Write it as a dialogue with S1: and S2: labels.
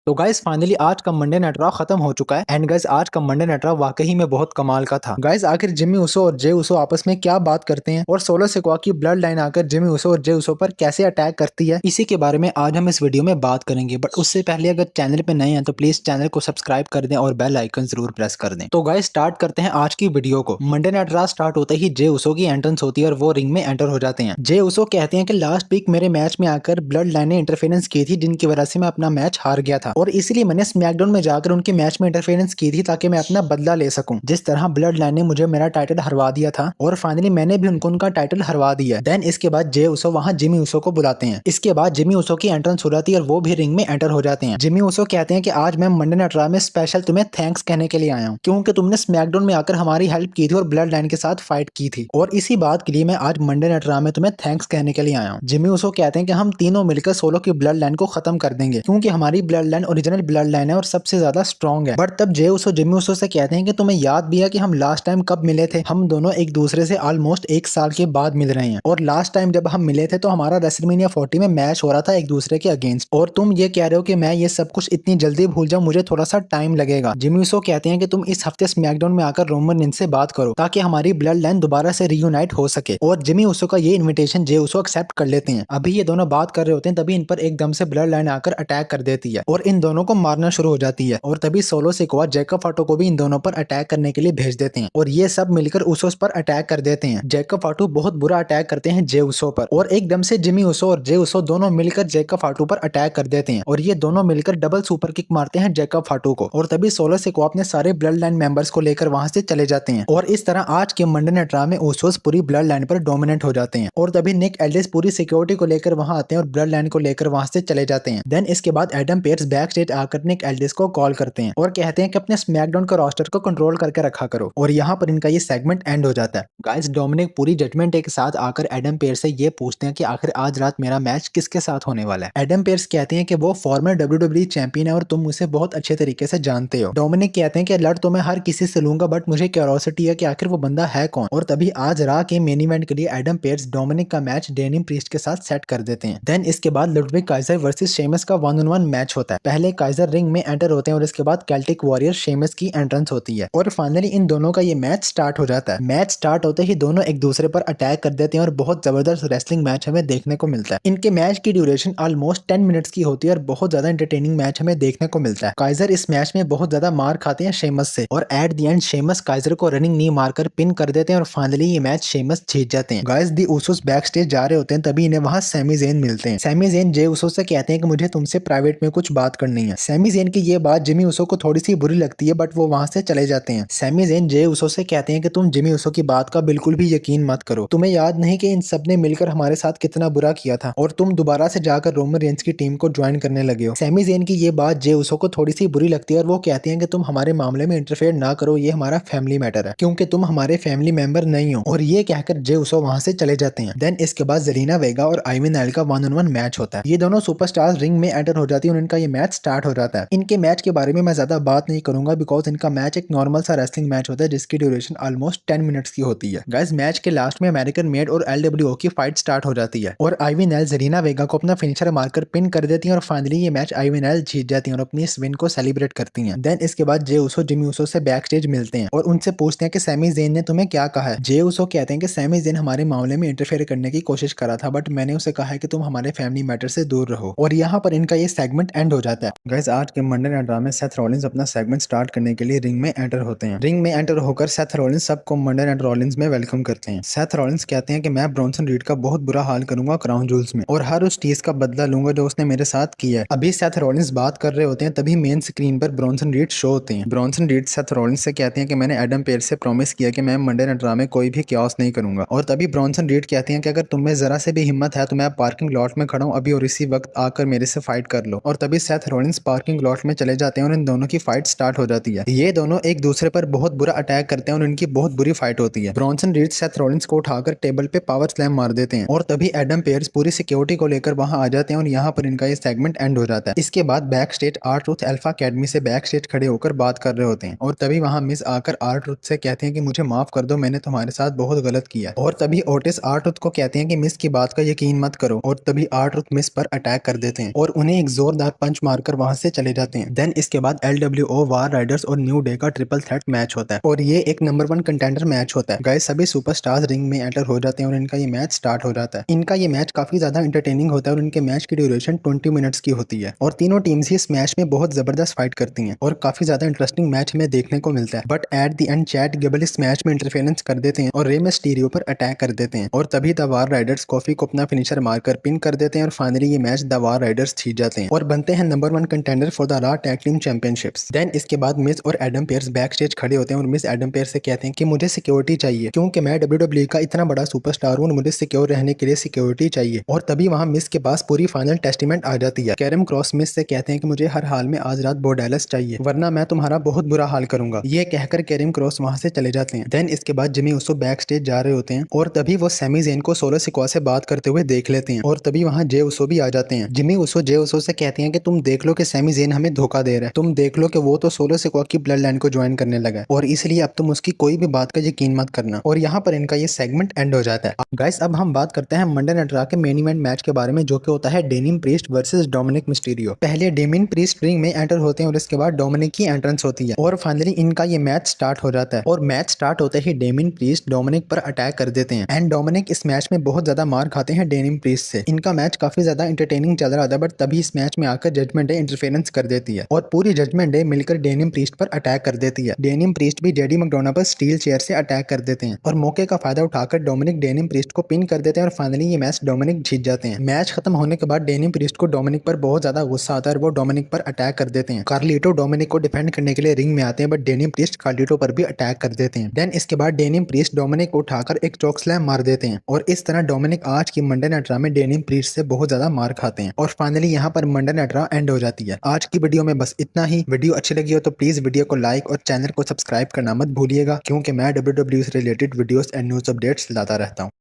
S1: तो guys finally आज का मंडे नाइट रॉ खत्म हो चुका है एंड गाइस आज का मंडे नाइट रॉ वाकई में बहुत कमाल का था। गाइस आखिर जिमी उसो और जे उसो आपस में क्या बात करते हैं और सोलो सिकोआ की ब्लड लाइन आकर जिमी उसो और जे उसो पर कैसे अटैक करती है, इसी के बारे में आज हम इस वीडियो में बात करेंगे। बट उससे पहले अगर चैनल पे नए हैं तो प्लीज चैनल को सब्सक्राइब कर दें और बेल आइकन जरूर प्रेस कर दें। तो गाइस स्टार्ट करते हैं आज की वीडियो को। मंडे नाइट रॉ स्टार्ट होते ही जे उसो की एंट्रेंस होती है और वो रिंग में एंटर हो जाते हैं। जे उसो कहते हैं कि लास्ट वीक मेरे मैच में आकर ब्लड लाइन ने इंटरफेरेंस की थी जिनकी वजह से मैं अपना मैच हार गया था और इसलिए मैंने स्मैकडाउन में जाकर उनके मैच में इंटरफेरेंस की थी ताकि मैं अपना बदला ले सकूं। जिस तरह ब्लड लाइन ने मुझे मेरा टाइटल हरवा दिया था और फाइनली मैंने भी उनको उनका टाइटल हरवा दिया। देन इसके बाद जे उसो वहां जिमी उसो को बुलाते हैं। इसके बाद जिमी उसो की एंट्रेंस हो जाती है और वो भी रिंग में एंटर हो जाते हैं। जिमी उसो कहते हैं कि आज मैं मंडे नाइट रॉ में स्पेशल तुम्हें थैंक्स कहने के लिए आया हूँ क्योंकि तुमने स्मैकडाउन में आकर हमारी हेल्प की थी और ब्लड लाइन के साथ फाइट की थी और इसी बात के लिए मैं आज मंडे नाइट रॉ में तुम्हें थैंक्स कहने के लिए आया हूँ। जिमी उसो कहते हैं कि हम तीनों मिलकर सोलो की ब्लड लाइन को खत्म कर देंगे क्योंकि हमारी blood line original blood line है और सबसे ज्यादा स्ट्रॉन्ग है। बट तब जे उसो जिमी उसो से कहते हैं कि तुम्हें याद भी है कि हम लास्ट टाइम कब मिले थे? हम दोनों एक दूसरे से ऑलमोस्ट एक साल के बाद मिल रहे हैं और लास्ट टाइम जब हम मिले थे तो हमारा रेसलमेनिया 40 में मैच हो रहा था एक दूसरे के अगेंस्ट और तुम ये कह रहे हो कि मैं ये सब कुछ इतनी जल्दी भूल जाऊं, मुझे थोड़ा सा टाइम लगेगा। जिमी उसो कहते हैं कि तुम इस हफ्ते स्मैकडाउन में आकर रोमन रेंज से बात करो ताकि हमारी ब्लड लाइन दोबारा से रीयूनाइट हो सके और जिमी उसो का ये इन्विटेशन जे उसो एक्सेप्ट कर लेते हैं। अभी ये दोनों बात कर रहे होते हैं तभी इन पर एकदम से ब्लड लाइन आकर अटैक कर देती है और इन दोनों को मारना शुरू हो जाती है और तभी सोलो सिकोआ जैकब फाटो को भी इन दोनों पर अटैक करने के लिए भेज देते हैं और ये सब मिलकर उसोस पर अटैक कर देते हैं। जैकब फाटू बहुत बुरा अटैक करते हैं जे उसो पर और एकदम से जिमी उसो और जे उसो दोनों मिलकर जैकब फाटू पर अटैक कर देते हैं और ये दोनों मिलकर डबल सुपर किक मारते हैं जैकब फाटू को और तभी सोलो सिकोआ अपने सारे ब्लड लाइन मेंबर्स को लेकर वहां से चले जाते हैं और इस तरह आज के मंडे नाइट रॉ में उसोस पूरी ब्लड लाइन पर डोमिनेट हो जाते हैं और तभी निक एल्डिस पूरी सिक्योरिटी को लेकर वहां आते हैं और ब्लड लाइन को लेकर वहां से चले जाते हैं। देन इसके बाद एडम पेयर्स बैक स्टेज आकर निक एल्डिस को कॉल करते हैं और कहते हैं कि अपने स्मैकडाउन का रोस्टर को कंट्रोल करके रखा करो और यहाँ पर इनका ये सेगमेंट एंड हो जाता है। गाइस डोमिनिक पूरी जजमेंट डे के साथ आकर एडम पेयर्स से ये पूछते हैं कि आखिर आज रात मेरा मैच किसके साथ होने वाला है। एडम पेयर्स कहते हैं कि वो फॉर्मर WWE चैंपियन है और तुम मुझे बहुत अच्छे तरीके से जानते हो। डोमिनिक कहते हैं कि लड़ तो मैं हर किसी से लूंगा बट मुझे क्यूरियोसिटी है कि आखिर वो बंदा है कौन और तभी आज रॉ के मेन इवेंट के लिए एडम पेयर्स डोमिनिक का मैच डेनिम प्रीस्ट के साथ सेट कर देते हैं। देन इसके बाद लुडविग काइजर वर्सेस शेमस का 1-on-1 मैच होता है। पहले काइजर रिंग में एंटर होते हैं और इसके बाद केल्टिक वॉरियर शेमस की एंट्रेंस होती है और फाइनली इन दोनों का ये मैच स्टार्ट हो जाता है। मैच स्टार्ट होते ही दोनों एक दूसरे पर अटैक कर देते हैं और बहुत जबरदस्त रेसलिंग मैच हमें देखने को मिलता है। इनके मैच की ड्यूरेशन ऑलमोस्ट 10 मिनट्स की होती है और बहुत ज्यादा एंटरटेनिंग मैच हमें देखने को मिलता है। काइजर इस मैच में बहुत ज्यादा मार खाते हैं शेमस से और at the end Sheamus Kaizer को रनिंग नी मारकर पिन कर देते हैं और फाइनली ये मैच शेमस जीत जाते हैं। गाइस दी उसोस बैक स्टेज जा रहे होते हैं तभी इन्हें वहां सैमी ज़ेन मिलते हैं। सैमी ज़ेन जे उसो से कहते हैं कि मुझे तुमसे प्राइवेट में कुछ बात करनी है। सैमी ज़ेन की ये बात जिमी उसो को थोड़ी सी बुरी लगती है बट वो वहां से चले जाते हैं। सैमी ज़ेन जे उसो से कहते हैं कि तुम जिमी उसो की बात का बिल्कुल भी यकीन मत करो। तुम्हें याद नहीं कि इन सब ने मिलकर हमारे साथ कितना बुरा किया था और तुम दोबारा से जाकर रोमन रेंज की टीम को ज्वाइन करने लगे हो। सैमी ज़ेन की ये बात जे उसो को थोड़ी सी बुरी लगती है और वो कहते हैं कि तुम हमारे मामले में इंटरफेयर ना करो, ये हमारा फैमिली मैटर है क्योंकि तुम हमारे फैमिली मेंबर नहीं हो और ये कहकर जे उसो वहां से चले जाते हैं। देन इसके बाद जेलिना वेगा और आइविन नाइल का 1-on-1 मैच होता है। ये दोनों सुपरस्टार्स रिंग में एंटर हो जाती है और इनका ये मैच स्टार्ट हो जाता है। इनके मैच के बारे में मैं ज्यादा बात नहीं करूंगा बिकॉज इनका मैच एक नॉर्मल सा रेसलिंग मैच होता है जिसकी ड्यूरेशन ऑलमोस्ट 10 मिनट्स की होती है। गाइस मैच के लास्ट में अमेरिकन मेड और LWO की फाइट स्टार्ट हो जाती है और आइविन नाइल जेलिना वेगा को अपना फिनिशर मारकर पिन कर देती है और फाइनली ये मैच आइविन नाइल जीत जाती है और अपनी इस विन को सेलिब्रेट करती है। देन इसके बाद जे उसो जिमी उसो से बैक स्टेज मिलते हैं और उनसे पूछते हैं कि सैमी ज़ेन ने तुम्हें क्या कहा है। जे उसो कहते हैं कि सैमी ज़ेन हमारे मामले में इंटरफेयर करने की कोशिश करा था बट मैंने उसे कहा है कि तुम हमारे फैमिली मैटर से दूर रहो और यहाँ पर इनका ये सेगमेंट एंड हो जाता है। गाइस आज के मंडे नाइट रॉ में सेथ रॉलिंस अपना सेगमेंट स्टार्ट करने के लिए रिंग में एंटर होते हैं। रिंग में एंटर होकर सेथ रॉलिंस सबको मंडे नाइट रॉलिंस में वेलकम करते हैं। सेथ रॉलिंस कहते हैं कि मैं ब्रॉन्सन रीड का बहुत बुरा हाल करूंगा क्राउन जूल्स में और हर उस चीज का बदला लूंगा जो उसने मेरे साथ किया है। अभी सेथ रॉलिंस बात कर रहे होते हैं तभी मेन स्क्रीन पर ब्रॉन्सन रीड शो होते हैं। ब्रॉन्सन रीड सेथ रॉलिंस से कहते हैं कि मैंने एडम पेयर्स से प्रॉमिस किया कि मैं मंडे नाइट रॉ में कोई भी क्यास नहीं करूंगा और तभी ब्रॉन्सन रीड कहते हैं कि अगर तुम में जरा से भी हिम्मत है तो मैं पार्किंग लॉट में खड़ा हूं अभी और इसी वक्त आकर मेरे से फाइट कर लो और तभी सेथ रॉलिंस पार्किंग लॉट में चले जाते हैं और इन दोनों की फाइट स्टार्ट हो जाती है। ये दोनों एक दूसरे पर बहुत बुरा अटैक करते हैं और इनकी बहुत बुरी फाइट होती है। ब्रॉन्सन रीड सेथ रॉलिंस को उठाकर टेबल पे पावर स्लैम मार देते हैं और तभी एडम पेयर्स पूरी सिक्योरिटी को लेकर वहां आ जाते हैं और यहाँ पर इनका ये सेगमेंट एंड हो जाता है। इसके बाद back stage R-Truth alpha academy से बैक स्टेज खड़े होकर बात कर रहे होते हैं और तभी वहां मिस आकर R-Truth से कहते हैं कि मुझे माफ कर दो, मैंने तुम्हारे साथ बहुत गलत किया और तभी ओटिस R-Truth को कहते हैं कि मिस की बात का यकीन मत करो और तभी R-Truth मिस पर अटैक कर देते हैं और उन्हें एक जोरदार पंच मारकर वहां से चले जाते हैं। देन इसके बाद LWO वार राइडर्स और न्यू डे का ट्रिपल थ्रेट मैच होता है और ये एक नंबर 1 कंटेंडर मैच होता है। गाइस सभी सुपरस्टार्स रिंग में एंटर हो जाते हैं और इनका ये मैच स्टार्ट हो जाता है। इनका ये मैच काफी ज्यादा एंटरटेनिंग होता है और इनके मैच की ड्यूरेशन 20 मिनट्स की होती है और तीनों टीम्स ही इस मैच में बहुत जबरदस्त फाइट करती हैं और काफी ज्यादा इंटरेस्टिंग मैच हमें देखने को मिलता है। But at the end Chad Gable इस मैच में इंटरफेरेंस कर देते हैं और रे मिस्टीरियो पर अटैक कर देते हैं और तभी द वार राइडर्स कॉफी को अपना फिनिशर मारकर पिन कर देते हैं और फाइनली ये मैच द वार राइडर्स जीत जाते हैं और बनते हैं number 1 contender for the Raw tag team championships. Then इसके बाद मिस और एडम पेयर्स बैक स्टेज खड़े होते हैं और मिस एडम पेयर्स से कहते हैं कि मुझे सिक्योरिटी चाहिए क्योंकि मैं WWE का इतना बड़ा सुपरस्टार हूँ, मुझे सिक्योर रहने के लिए सिक्योरिटी चाहिए। और तभी वहां मिस के पास पूरी फाइनल टेस्टिमेंट आ जाती है। कैरम क्रॉस मिस से कहते हैं कि मुझे हर हाल में आज रात बोर्डेलस चाहिए वरना मैं तुम्हारा बहुत बुरा हाल करूंगा। ये कहकर कैरम क्रॉस वहां से चले जाते हैं। देन इसके बाद जिमी उसो बैक स्टेज जा रहे होते हैं और तभी वो सैमी ज़ेन को सोलो सिक्वा से बात करते हुए देख लेते हैं और तभी वहां जे उसो भी आ जाते हैं। जिमी उसो जे उसो से कहते हैं कि तुम देख लो कि सैमी ज़ेन हमें धोखा दे रहा है, तुम देख लो कि वो तो सोलो सिक्वा की ब्लड लाइन को ज्वाइन करने लगा है और इसलिए अब तुम उसकी कोई भी बात का यकीन मत करना। और यहाँ पर इनका ये सेगमेंट एंड हो जाता है। गाइस अब हम बात करते हैं मंडे नाइट रॉ के मेन इवेंट मैच के बारे में, जो कि होता है denim priest versus Dominik Mysterio. पहले डेमिन प्रीस्ट रिंग में एंटर होते हैं और इसके बाद डोमिनिक की एंट्रेंस होती है और फाइनली इनका ये मैच स्टार्ट हो जाता है और मैच स्टार्ट होते ही डेमिन प्रीस्ट डोमिनिक पर अटैक कर देते हैं एंड डोमिनिक इस मैच में बहुत ज्यादा मार खाते हैं डेनिम प्रीस्ट से। इनका मैच काफी ज्यादा एंटरटेनिंग चल रहा था बट तभी इस मैच में आकर जजमेंट डे इंटरफेरेंस कर देती है और पूरी जजमेंट डे मिलकर डेनिम प्रीस्ट पर अटैक कर देती है। डेनिम प्रीस्ट भी जेडी मैकडोना पर स्टील चेयर से अटैक कर देते हैं और मौके का फायदा उठाकर डोमिनिक डेनिम प्रीस्ट को पिन कर देते हैं और फाइनली ये मैच डोमिनिक जीत जाते हैं। मैच खत्म होने के बाद डेनिम प्रीस्ट को डोमिनिक पर बहुत ज्यादा गुस्सा आता है और वो डोमिनिक पर अटैक कर देते हैं। कार्लिटो डोमिनिक को डिफेंड करने के लिए रिंग में आते हैं बट डेनिम प्रीस्ट कार्लिटो पर भी अटैक कर देते हैं। देन इसके बाद डेनिम प्रीस्ट डोमिनिक को उठाकर एक चोक स्लैम मार देते हैं और इस तरह डोमिनिक आज की मंडे नाइट रॉ में डेनिम प्रीस्ट से बहुत ज्यादा मार खाते हैं और फाइनली यहाँ पर मंडे नाइट रॉ एंड हो जाती है। आज की वीडियो में बस इतना ही। वीडियो अच्छी लगी हो तो प्लीज वीडियो को लाइक और चैनल को सब्सक्राइब करना मत भूलिएगा क्योंकि मैं WWE से related videos and news updates लाता रहता हूँ।